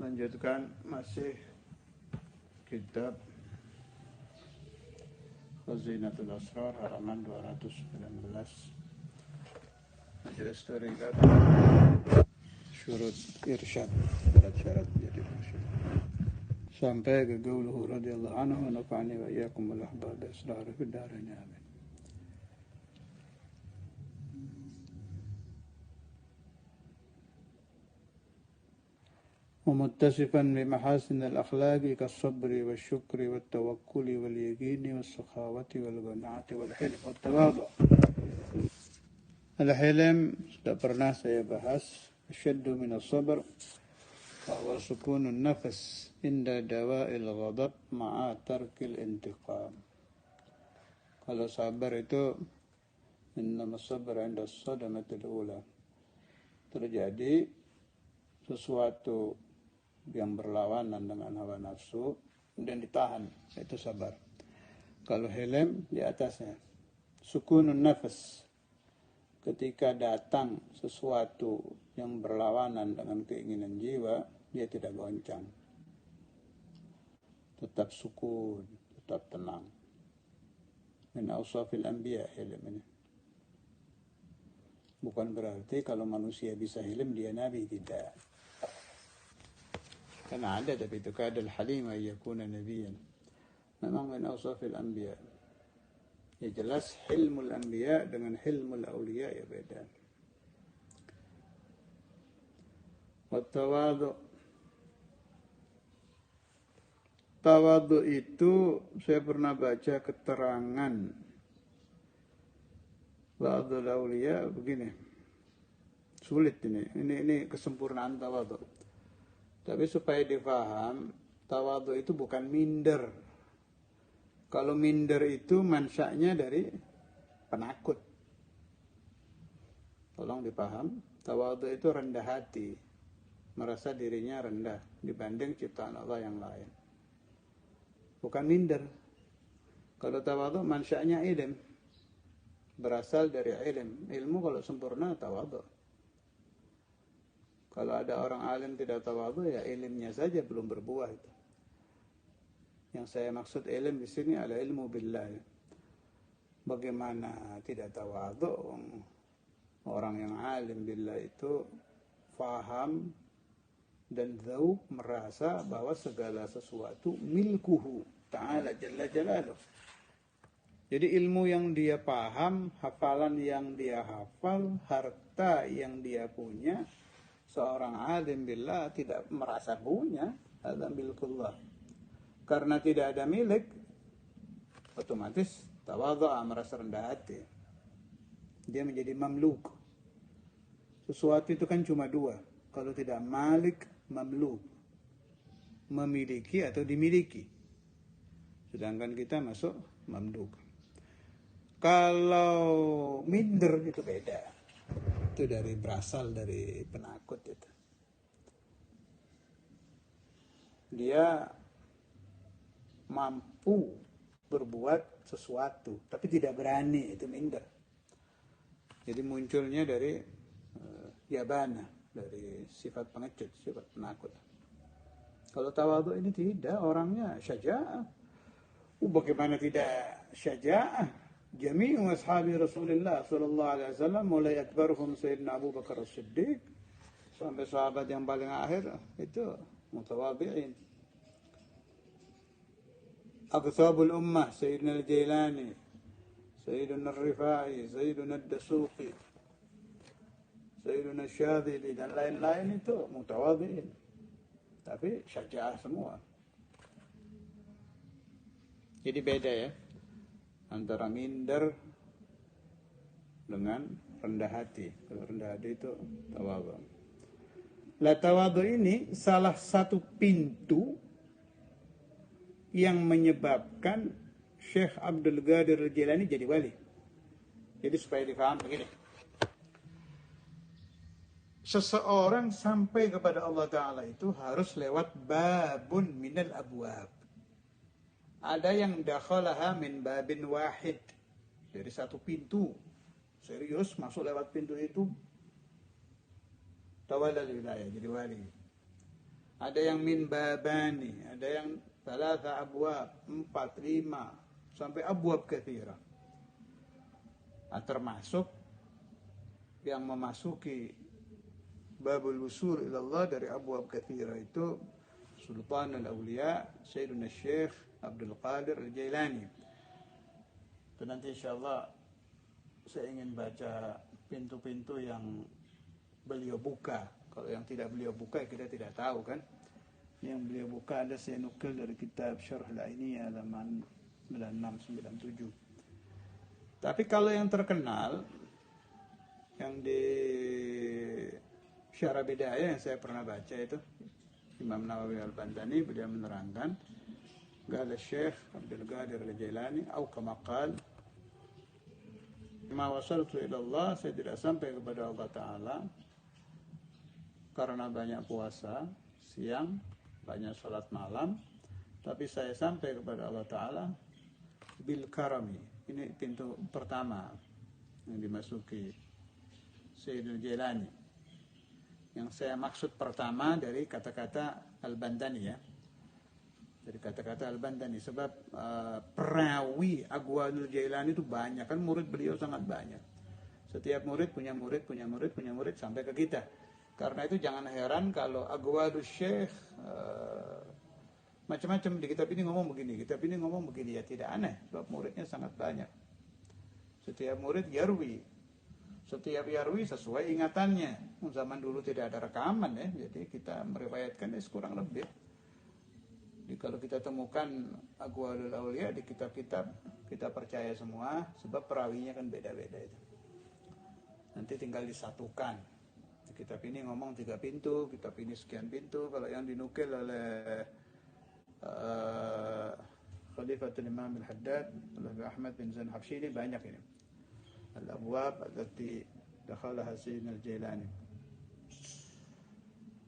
Lanjutkan masih kitab Khazinatul Asrar halaman 219. Majelis Tariqat Syurut Irsyad, syarat-syarat jadi mursyid. Sampai ke qauluhu radhiyallahu anhu wa nafa'ani wa iyyakum bil ahbab asrar fid darain amin. ومتصفا بمحاسن الأخلاق كالصبر والشكر والتوكل واليقين والسخاوة والقناعة والحلم والتواضع. الحلم sudah pernah saya bahas. Asyaddu min as-sabr bahwa sukunun nafas inda dawa'il ghadab ma'a tarkil intiqam. Kalau sabar itu innama sabr inda as-sadamatil ula. Terjadi sesuatu yang berlawanan dengan hawa nafsu dan ditahan, itu sabar. Kalau hilm di atasnya sukunun nafas, ketika datang sesuatu yang berlawanan dengan keinginan jiwa, dia tidak goncang, tetap sukun, tetap tenang. Min awsafil anbiya hilm ini. Bukan berarti kalau manusia bisa hilm dia nabi, tidak. Karena ada tapi itu kadal halim ayyakuna nabiyan. Memang min awsafil anbiya. Ya jelas hilmul anbiya dengan hilmul awliya ya beda. Wat-tawadhu. Tawadhu itu saya pernah baca keterangan ba'dul awliya begini. Sulit ini kesempurnaan tawadhu. Tapi supaya difaham, tawadhu itu bukan minder. Kalau minder itu mansaknya dari penakut. Tolong dipaham, tawadhu itu rendah hati. Merasa dirinya rendah dibanding ciptaan Allah yang lain. Bukan minder. Kalau tawadhu mansaknya ilm. Berasal dari ilm. Ilmu kalau sempurna tawadhu. Kalau ada orang alim tidak tawadhu, ya ilmnya saja belum berbuah itu. Yang saya maksud ilm di sini adalah ilmu billah. Bagaimana tidak tawadhu? Orang yang alim billah itu faham dan dzauq, merasa bahwa segala sesuatu milkuhu ta'ala jalla jalaluh. Jadi ilmu yang dia paham, hafalan yang dia hafal, harta yang dia punya, seorang alim billah tidak merasa punya, ada milkullah. Karena tidak ada milik, otomatis tawadhu, merasa rendah hati. Dia menjadi mamluk. Sesuatu itu kan cuma dua. Kalau tidak malik, mamluk. Memiliki atau dimiliki. Sedangkan kita masuk mamluk. Kalau minder itu beda. Itu berasal dari penakut itu. Dia mampu berbuat sesuatu, tapi tidak berani, itu minder. Jadi munculnya dari yabana, dari sifat pengecut, sifat penakut. Kalau tawadhu ini tidak, orangnya syaja'ah. Bagaimana tidak syaja'ah? Jami'u ashabi Rasulullah sallallahu alaihi wasallam, mulai akbaruhum Sayyidina Abu Bakar As-Siddiq sampai sahabat yang paling akhir itu mutawadhi'in. Aqtabul ummah Sayyidina Al-Jailani, Sayyidina Al-Rifai, Sayyidina Al-Dasuqi, Sayyidina Al-Syadili dan lain-lain itu mutawadhi'in. Tapi syaja'ah semua. Jadi beda ya antara minder dengan rendah hati. Kalau rendah hati itu tawadhu. Lah tawadhu ini salah satu pintu yang menyebabkan Syekh Abdul Qadir Al-Jilani jadi wali. Jadi supaya difaham begini. Seseorang sampai kepada Allah Ta'ala itu harus lewat babun minal abwab. Ada yang dakhalaha min babin wahid, dari satu pintu. Serius masuk lewat pintu itu, tawallal wilayah, jadi wali. ada yang min babani, ada yang thalatha abwab, 4, 5 sampai abwab katsira. Termasuk yang memasuki babul wusul ilallah dari abwab katsira itu Sultanul Auliya Sayyiduna Syekh Abdul Qadir Al-Jailani. Itu nanti insyaallah saya ingin baca pintu-pintu yang beliau buka. Kalau yang tidak beliau buka kita tidak tahu kan. Yang beliau buka ada saya nukil dari kitab Syarh Al-Ainiyah halaman 9697. Tapi kalau yang terkenal yang di Syarah Bidayah yang saya pernah baca itu Imam Nawawi Al-Bantani, beliau menerangkan qala Syekh Abdul Qadir Al-Jailani atau kama qala ma wasaltu ila Allah, saya tidak sampai kepada Allah Ta'ala karena banyak puasa siang, banyak salat malam, tapi saya sampai kepada Allah Ta'ala bil karami. Ini pintu pertama yang dimasuki Sayyidul Jailani. Yang saya maksud pertama dari kata-kata Al-Bantani ya. Dari kata-kata Al-Bantani, sebab perawi Aqwalul Jailani itu banyak, kan murid beliau sangat banyak. Setiap murid punya murid sampai ke kita. Karena itu jangan heran kalau Aqwalul Syekh macam-macam di kitab ini ngomong begini, kitab ini ngomong begini, ya tidak aneh, sebab muridnya sangat banyak. Setiap murid yarwi, setiap yarwi sesuai ingatannya. Zaman dulu tidak ada rekaman ya, jadi kita meriwayatkan kurang lebih. Jadi kalau kita temukan Aqwalul Auliya di kitab-kitab, kita percaya semua, sebab perawinya kan beda-beda itu. Nanti tinggal disatukan. Di kitab ini ngomong 3 pintu, kitab ini sekian pintu. Kalau yang dinukil oleh Khalifatul Imam Al-Haddad, oleh Ahmad bin Zain Habsyi, ini banyak ini. Al-Abwab allati dakhalaha Sayyidina Al-Jailani.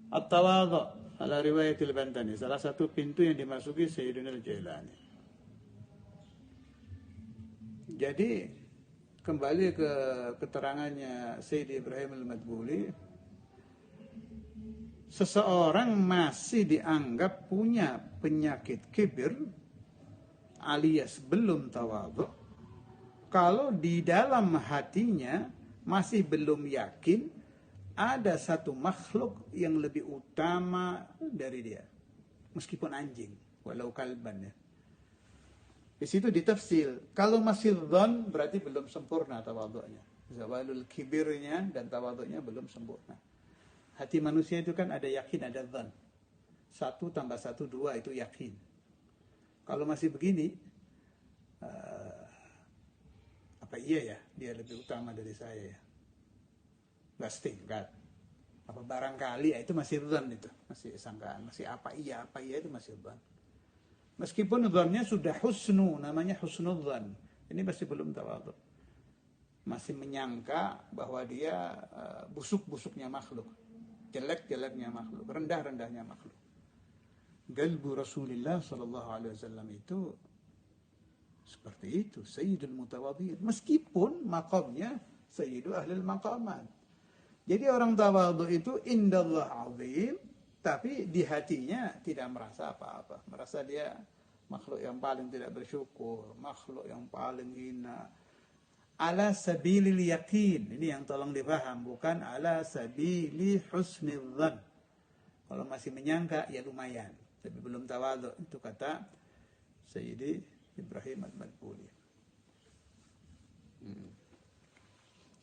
At-Tawadhu ala riwayatil Bantani, salah satu pintu yang dimasuki Sayyidina Al-Jailani. Jadi kembali ke keterangannya Sayyid Ibrahim Al-Madbuli, seseorang masih dianggap punya penyakit kibir alias belum tawadhu kalau di dalam hatinya masih belum yakin ada satu makhluk yang lebih utama dari dia, meskipun anjing, walau kalban ya. Di situ ditafsir, kalau masih dzan berarti belum sempurna tawadhu'nya. Zawalul kibirnya dan tawadhu'nya belum sempurna. Hati manusia itu kan ada yakin, ada dzan. 1 tambah 1 2 itu yakin. Kalau masih begini, apa iya ya dia lebih utama dari saya ya? Pasti enggak. Apa barangkali ya, itu masih dzan, itu masih sangkaan, masih apa iya itu masih dzan. Meskipun dzannya sudah husnu, namanya husnul dzan, ini masih belum tawadhu. Masih menyangka bahwa dia busuk-busuknya makhluk, jelek-jeleknya makhluk, rendah-rendahnya makhluk. Qalbu Rasulullah sallallahu alaihi wasallam itu seperti itu, Sayyidul Mutawadhi'in, meskipun maqamnya Sayyidul Ahlul Maqamat. Jadi orang tawadhu itu indallah azim, tapi di hatinya tidak merasa apa-apa. Merasa dia makhluk yang paling tidak bersyukur, makhluk yang paling hina. Ala sabilil yakin, ini yang tolong dipaham, bukan ala sabili husnidzan. Kalau masih menyangka ya lumayan, tapi belum tawadhu. Itu kata Sayyidi Ibrahim Al-Madbuli.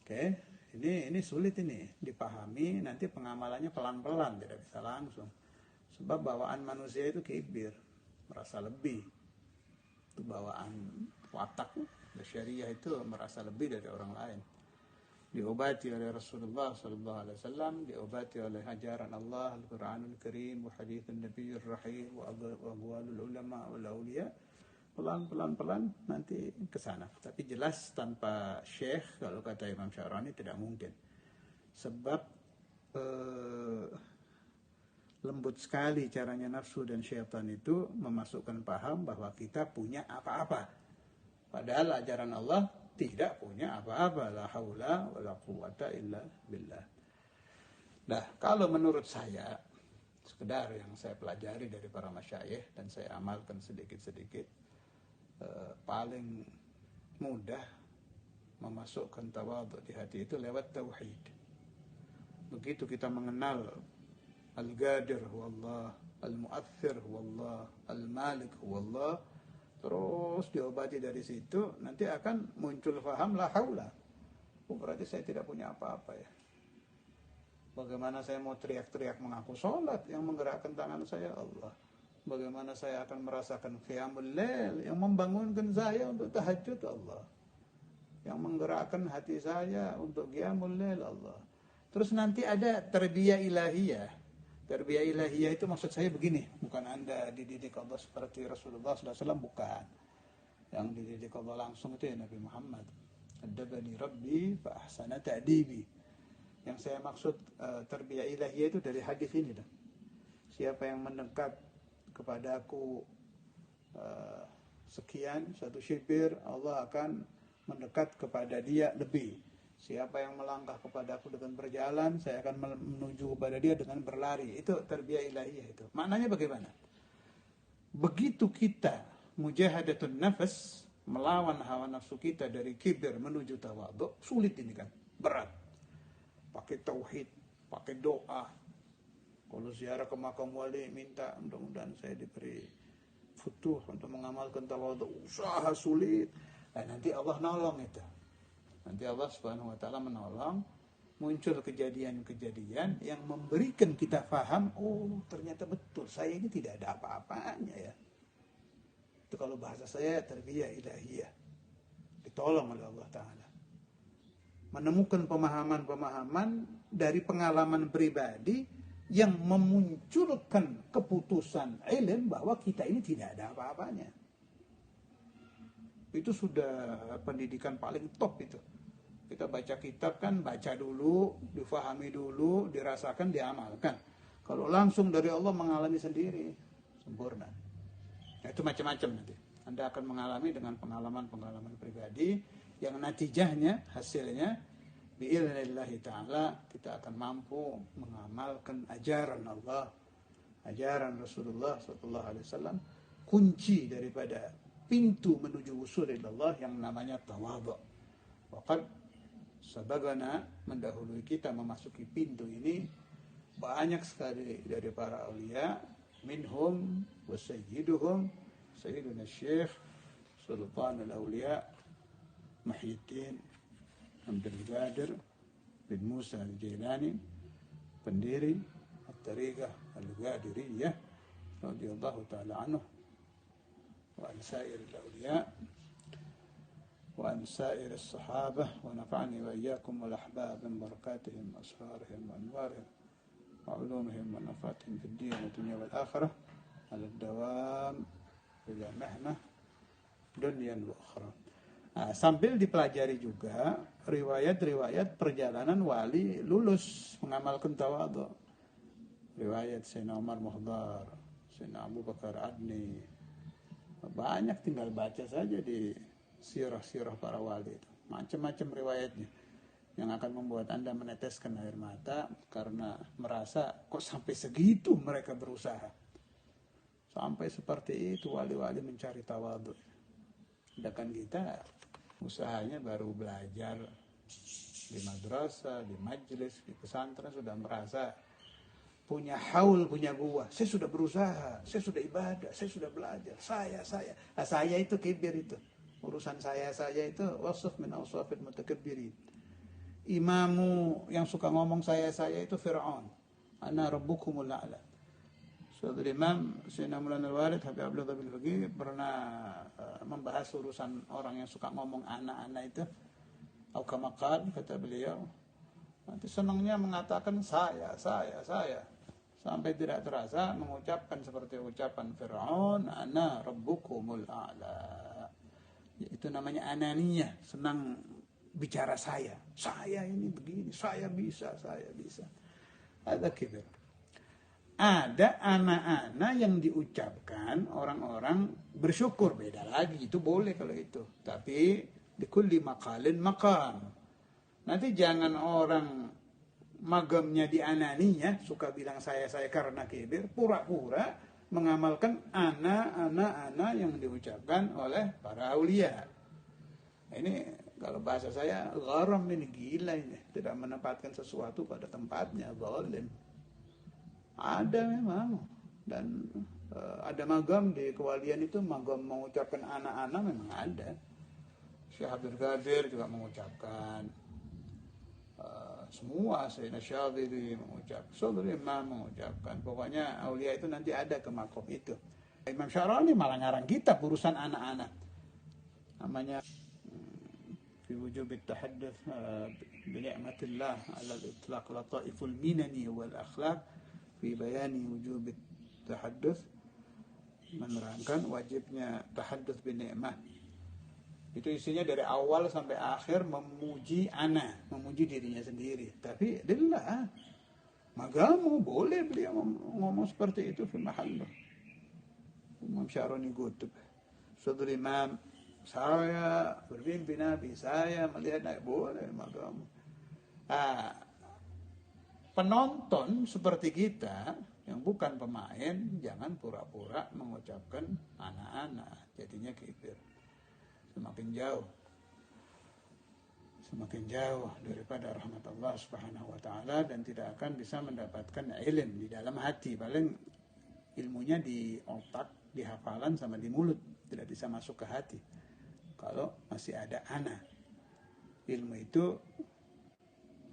Oke. Ini sulit ini dipahami, nanti pengamalannya pelan-pelan, tidak bisa langsung. Sebab bawaan manusia itu kibir, merasa lebih. Itu bawaan watak syariah itu merasa lebih dari orang lain. Diobati oleh Rasulullah SAW, diobati oleh ajaran Allah, Al-Quranul Karim, wa hadithun Nabiyyur Rahim, wa aqwalul ulama wal awliya. Pelan-pelan nanti ke sana. Tapi jelas tanpa syekh, kalau kata Imam Syarani, tidak mungkin. Sebab lembut sekali caranya nafsu dan syaitan itu memasukkan paham bahwa kita punya apa-apa. Padahal ajaran Allah tidak punya apa-apa. La haula wa la quwwata illa billah. Nah, kalau menurut saya, sekedar yang saya pelajari dari para masyayikh dan saya amalkan sedikit-sedikit. Paling mudah memasukkan tawadhu di hati itu lewat tauhid. Begitu kita mengenal Al-Qadir huwallah, Al-Mu'athir huwallah, Al-Malik huwallah, terus diobati dari situ, nanti akan muncul faham la haula. Berarti saya tidak punya apa-apa ya. Bagaimana saya mau teriak-teriak mengaku sholat, yang menggerakkan tangan saya Allah. Bagaimana saya akan merasakan qiyamul lail, yang membangunkan saya untuk tahajud Allah. Yang menggerakkan hati saya untuk qiyamul lail Allah. Terus nanti ada tarbiyah ilahiyah. Tarbiyah ilahiyah itu maksud saya begini, bukan Anda dididik Allah seperti Rasulullah SAW, bukan. Yang dididik Allah langsung itu ya Nabi Muhammad. Adabani Rabbi fa ahsana ta'dibi. Yang saya maksud tarbiyah ilahiyah itu dari hadis ini dah. Siapa yang mendekat kepada aku sekian, satu syibir, Allah akan mendekat kepada dia lebih. Siapa yang melangkah kepada aku dengan berjalan, saya akan menuju kepada dia dengan berlari. Itu tarbiyah ilahiyah itu. Maknanya bagaimana? Begitu kita mujahadatun nafas, melawan hawa nafsu kita dari kibir menuju tawadhu, sulit ini kan, berat. Pakai tauhid, pakai doa. Kalau ziarah ke makam wali, minta mudah-mudahan saya diberi futuh untuk mengamalkan tawadhu. Usaha sulit. Nah, nanti Allah nolong itu. Nanti Allah Subhanahu wa taala menolong, muncul kejadian-kejadian yang memberikan kita faham, oh ternyata betul, saya ini tidak ada apa-apanya ya. Itu kalau bahasa saya tarbiyah ilahiyah. Ditolong oleh Allah taala. Menemukan pemahaman-pemahaman dari pengalaman pribadi yang memunculkan keputusan ilm bahwa kita ini tidak ada apa-apanya. Itu sudah pendidikan paling top itu. Kita baca kitab kan, baca dulu, difahami dulu, dirasakan, diamalkan. Kalau langsung dari Allah mengalami sendiri, sempurna. Nah, itu macam-macam nanti. Anda akan mengalami dengan pengalaman-pengalaman pribadi yang natijahnya, hasilnya, bi'ilnillahi ta'ala, kita akan mampu mengamalkan ajaran Allah, ajaran Rasulullah SAW, kunci daripada pintu menuju usul ilallah yang namanya tawadhu. Waqad sabagana, mendahului kita memasuki pintu ini banyak sekali dari para awliya, minhum wa sayyiduhum sayyiduna Syekh Sultan al-Awliya Muhyiddin Abdul Qadir bin Musa al-Jailani, pendiri at-Tariqah al-Qadiriyah radhiyallahu ta'ala anhu, وعن سائر الأولياء وعن سائر الصحابة ونفعني وإياكم والأحباب من بركاتهم وأسرارهم وأنوارهم وعلومهم ونفعتهم في الدين والدنيا والآخرة على الدوام إلى مهنة دنيا وأخرى. Nah, sambil dipelajari juga riwayat-riwayat perjalanan wali lulus mengamalkan tawadhu. Riwayat Sayyidina Umar Muhdar, Sayyidina Abu Bakar Adni. Banyak, tinggal baca saja di sirah-sirah para wali itu. Macam-macam riwayatnya yang akan membuat Anda meneteskan air mata karena merasa kok sampai segitu mereka berusaha. Sampai seperti itu wali-wali mencari tawadhu. Sedangkan kita usahanya baru belajar di madrasah, di majelis, di pesantren sudah merasa punya haul, punya gua. Saya sudah berusaha, saya sudah ibadah, saya sudah belajar. Saya. Nah, saya itu kibir itu. Urusan saya itu wasf min awsafil mutakabbirin. Imamu yang suka ngomong saya itu Fir'aun. Ana rabbukumul a'la. Suatu imam Sayyidina Maulana Al-Walid Habib Abdullah bin Faqih pernah membahas urusan orang yang suka ngomong anak-anak itu. Au kama qala, kata beliau, nanti senangnya mengatakan saya. Sampai tidak terasa mengucapkan seperti ucapan Fir'aun, ana rabbukumul a'la. Itu namanya ananiyah, senang bicara saya. Saya ini begini, saya bisa. Ada kibir. Ada anak-anak yang diucapkan orang-orang bersyukur, beda lagi, itu boleh kalau itu. Tapi di kulli maqalin maqam. Nanti jangan orang magamnya di ananinya, suka bilang saya karena kibir, pura-pura mengamalkan ana yang diucapkan oleh para aulia. Ini kalau bahasa saya gharam, ini gila ini, tidak menempatkan sesuatu pada tempatnya, zalim. Ada memang, dan ada magam di kewalian itu, magam mengucapkan ana memang ada. Syekh Abdul Qadir juga mengucapkan, semua Sayyidina Syadhili mengucap, Sadri Imam mengucapkan. Pokoknya aulia itu nanti ada ke makom itu. Imam Syarani malah ngarang kitab urusan anak-anak, namanya fi wujub at-tahadduts bi ni'matillah 'ala al-itlaq lataiful minani wal akhlaq fi bayani wujub at-tahadduts, menerangkan wajibnya tahadduts bi ni'mah. Itu isinya dari awal sampai akhir memuji ana, memuji dirinya sendiri. Tapi lillah, magamu boleh beliau ngomong seperti itu fi mahallih. Imam Syarani kutub, Sadri Imam, saya bermimpi Nabi, saya melihat Nabi, boleh magamu. Penonton seperti kita yang bukan pemain, jangan pura-pura mengucapkan ana-ana, jadinya kibir. Semakin jauh daripada rahmat Allah Subhanahu wa taala, dan tidak akan bisa mendapatkan ilmu di dalam hati. Paling ilmunya di otak, di hafalan sama di mulut, tidak bisa masuk ke hati kalau masih ada ana. Ilmu itu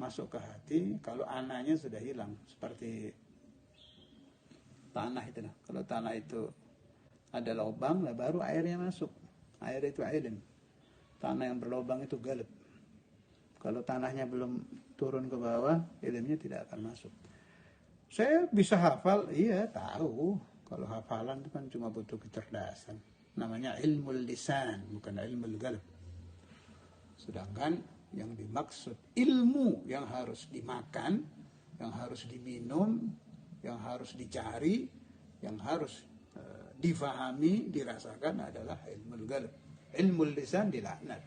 masuk ke hati kalau ananya sudah hilang, seperti tanah itu. Kalau tanah itu ada lubang, lah baru airnya masuk. Air itu ilm. Tanah yang berlubang itu galib. Kalau tanahnya belum turun ke bawah, ilmunya tidak akan masuk. Saya bisa hafal, iya tahu. Kalau hafalan itu kan cuma butuh kecerdasan. Namanya ilmul lisan, bukan ilmul galib. Sedangkan yang dimaksud ilmu yang harus dimakan, yang harus diminum, yang harus dicari, yang harus difahami, dirasakan adalah ilmul qalb. Ilmul lisan dilaknat.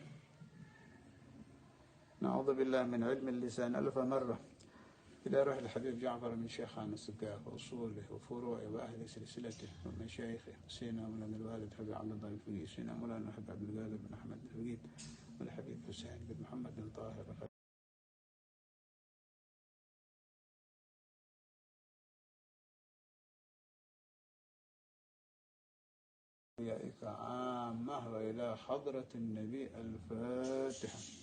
Na'udzubillah min ilmil lisan alfa marrah. إلى روح الحبيب جعفر من شيخنا السقاف وأصوله وفروعه وأهل سلسلته ومشايخه سيدنا مولانا الوالد حبيب عبد الله الفقيه، سيدنا مولانا حبيب عبد القادر بن أحمد الفقيه، والحبيب حسين بن محمد بن طاهر عامة وإلى حضرة النبي الفاتحة.